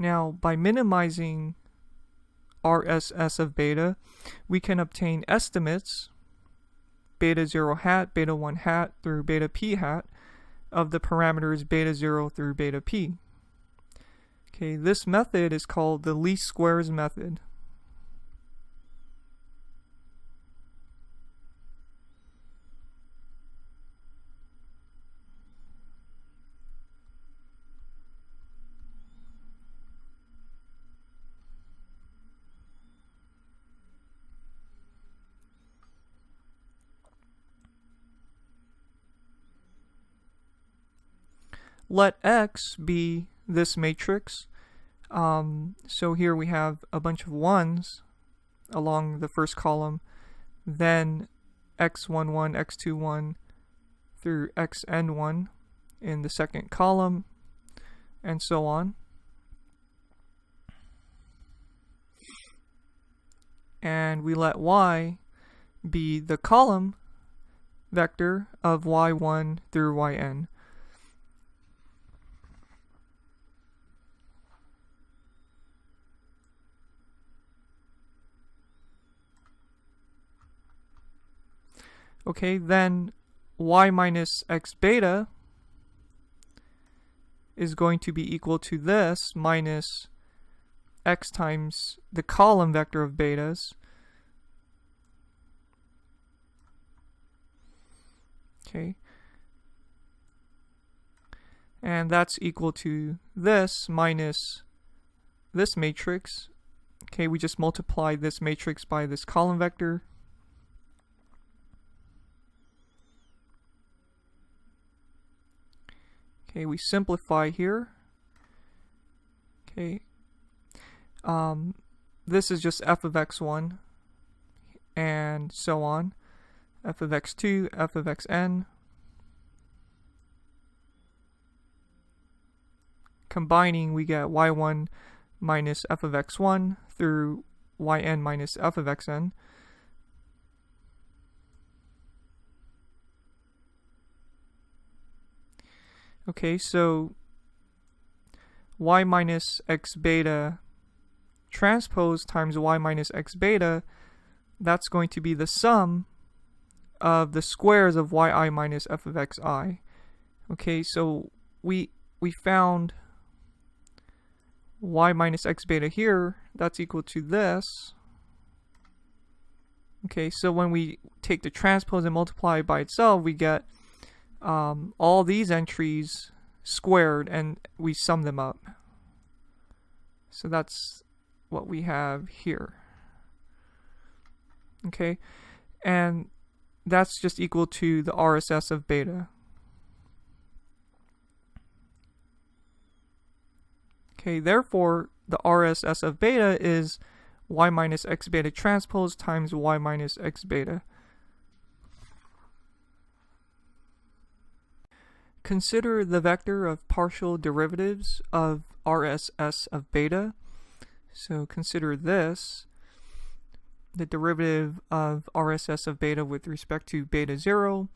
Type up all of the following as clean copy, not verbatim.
Now, by minimizing RSS of beta, we can obtain estimates beta 0 hat, beta 1 hat through beta p hat of the parameters beta 0 through beta p. Okay, this method is called the least squares method. Let X be this matrix. So here we have a bunch of 1s along the first column, then x11, x21 through xn1 in the second column, and so on. And we let Y be the column vector of y1 through yn. Okay, then y minus x beta is going to be equal to this minus x times the column vector of betas. Okay. And that's equal to this minus this matrix. Okay, we just multiply this matrix by this column vector. Okay, we simplify here. Okay. This is just f of x1 and so on. F of x2, f of xn. Combining, we get y1 minus f of x1 through yn minus f of xn. Okay, so y minus x beta transpose times y minus x beta, that's going to be the sum of the squares of yi minus f of xi. Okay, so we found y minus x beta here, that's equal to this. Okay, so when we take the transpose and multiply by itself, we get all these entries squared and we sum them up. So that's what we have here. Okay, and that's just equal to the RSS of beta. Okay, therefore the RSS of beta is y minus x beta transpose times y minus x beta. Consider the vector of partial derivatives of RSS of beta. So consider this, the derivative of RSS of beta with respect to beta 0,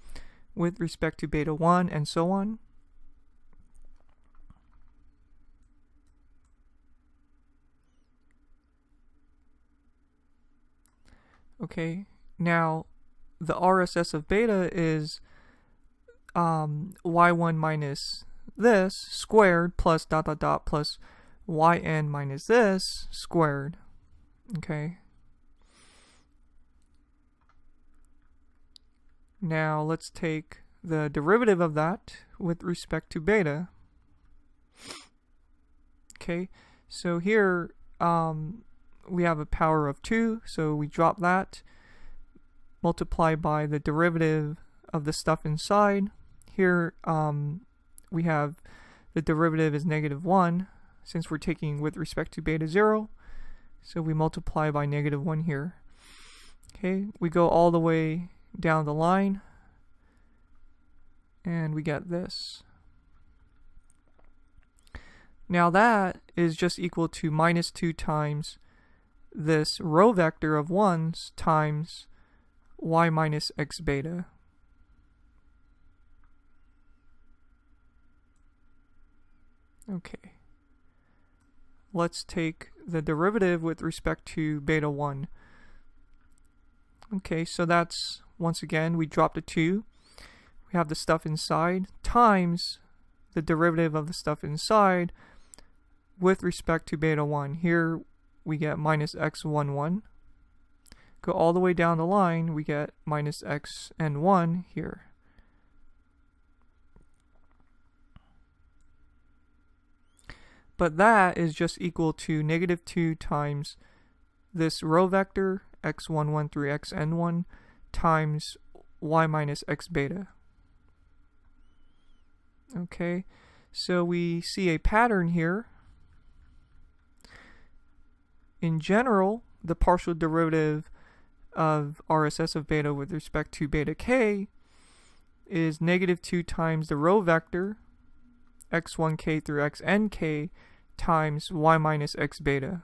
with respect to beta 1, and so on. Okay, now the RSS of beta is y1 minus this squared plus dot dot dot plus yn minus this squared. Okay. Now let's take the derivative of that with respect to beta. Okay, so here we have a power of 2, so we drop that, multiply by the derivative of the stuff inside. Here we have the derivative is -1 since we're taking with respect to beta 0, so we multiply by -1 here. Okay, we go all the way down the line and we get this. Now that is just equal to -2 times this row vector of 1s times y minus x beta. Okay, let's take the derivative with respect to beta 1. Okay, so that's, once again, we dropped a 2. We have the stuff inside times the derivative of the stuff inside with respect to beta 1. Here we get minus x11. Go all the way down the line, we get minus x and 1 here. But that is just equal to negative 2 times this row vector, x11 through xn1, times y minus x beta. Okay, so we see a pattern here. In general, the partial derivative of RSS of beta with respect to beta k is negative 2 times the row vector, x1k through xnk, times y minus x beta.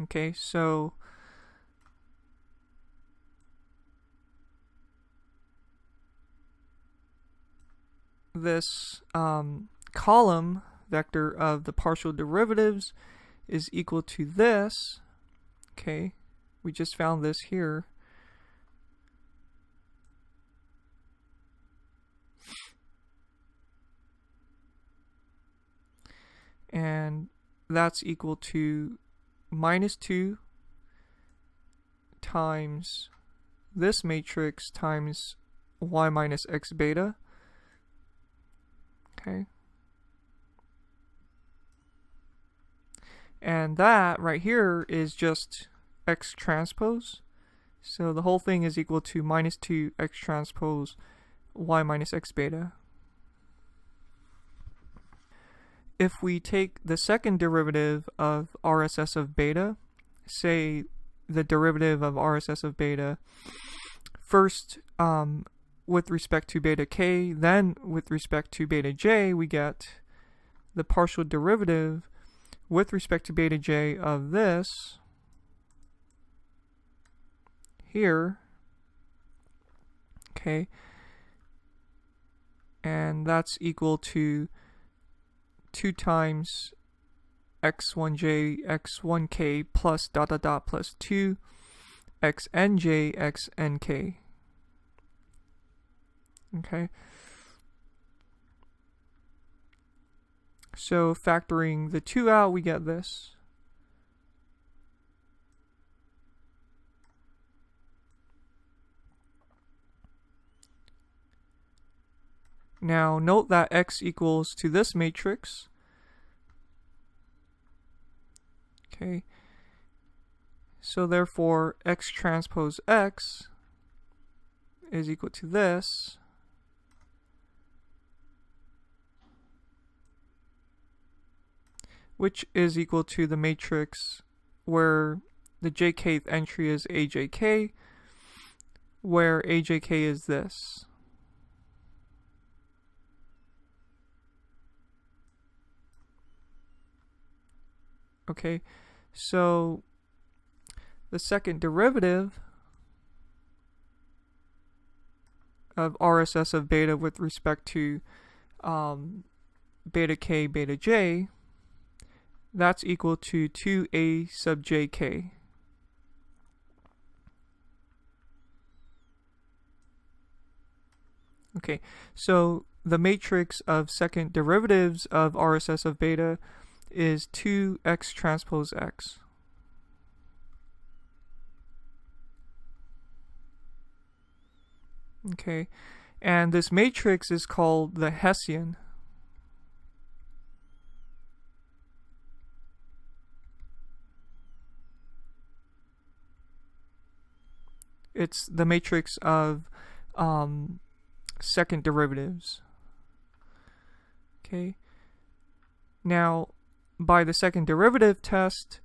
Okay, so this column vector of the partial derivatives is equal to this. Okay, we just found this here. And that's equal to minus 2 times this matrix times y minus x beta. Okay. And that right here is just x transpose. So the whole thing is equal to minus 2 x transpose y minus x beta. If we take the second derivative of RSS of beta, say the derivative of RSS of beta first with respect to beta k, then with respect to beta j, we get the partial derivative with respect to beta j of this here. Okay, and that's equal to 2 times x1j x1k plus dot dot dot plus 2 xnj xnk. Okay, so factoring the 2 out, we get this. Now note that x equals to this matrix. Okay, so therefore x transpose x is equal to this. Which is equal to the matrix where the jkth entry is ajk, where ajk is this. Okay, so the second derivative of RSS of beta with respect to beta k, beta j, that's equal to 2a sub jk. Okay, so the matrix of second derivatives of RSS of beta is 2x transpose x. Okay, and this matrix is called the Hessian. It's the matrix of second derivatives. Okay, now by the second derivative test,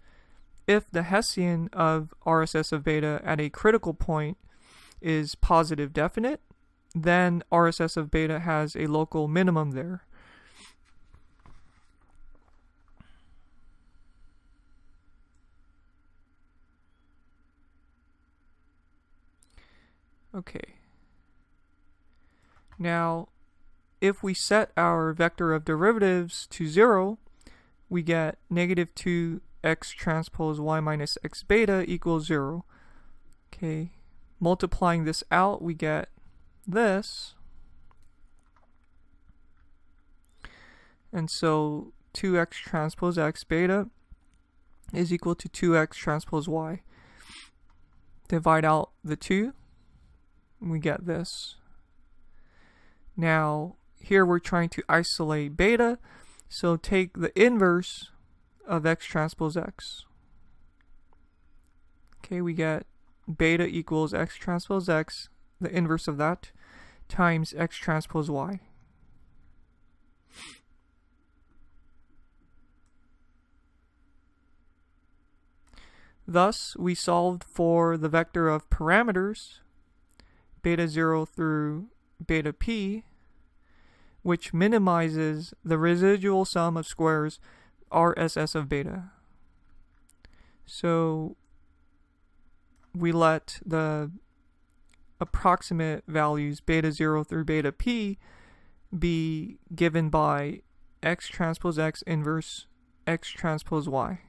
if the Hessian of RSS of beta at a critical point is positive definite, then RSS of beta has a local minimum there. Okay. Now, if we set our vector of derivatives to 0, we get negative 2x transpose y minus x beta equals 0. Okay, multiplying this out, we get this. And so 2x transpose x beta is equal to 2x transpose y. Divide out the 2, and we get this. Now, here we're trying to isolate beta, so take the inverse of x transpose x. Okay, we get beta equals x transpose x, the inverse of that, times x transpose y. Thus, we solved for the vector of parameters, beta 0 through beta p, which minimizes the residual sum of squares RSS of beta. So we let the approximate values beta 0 through beta p be given by x transpose x inverse x transpose y.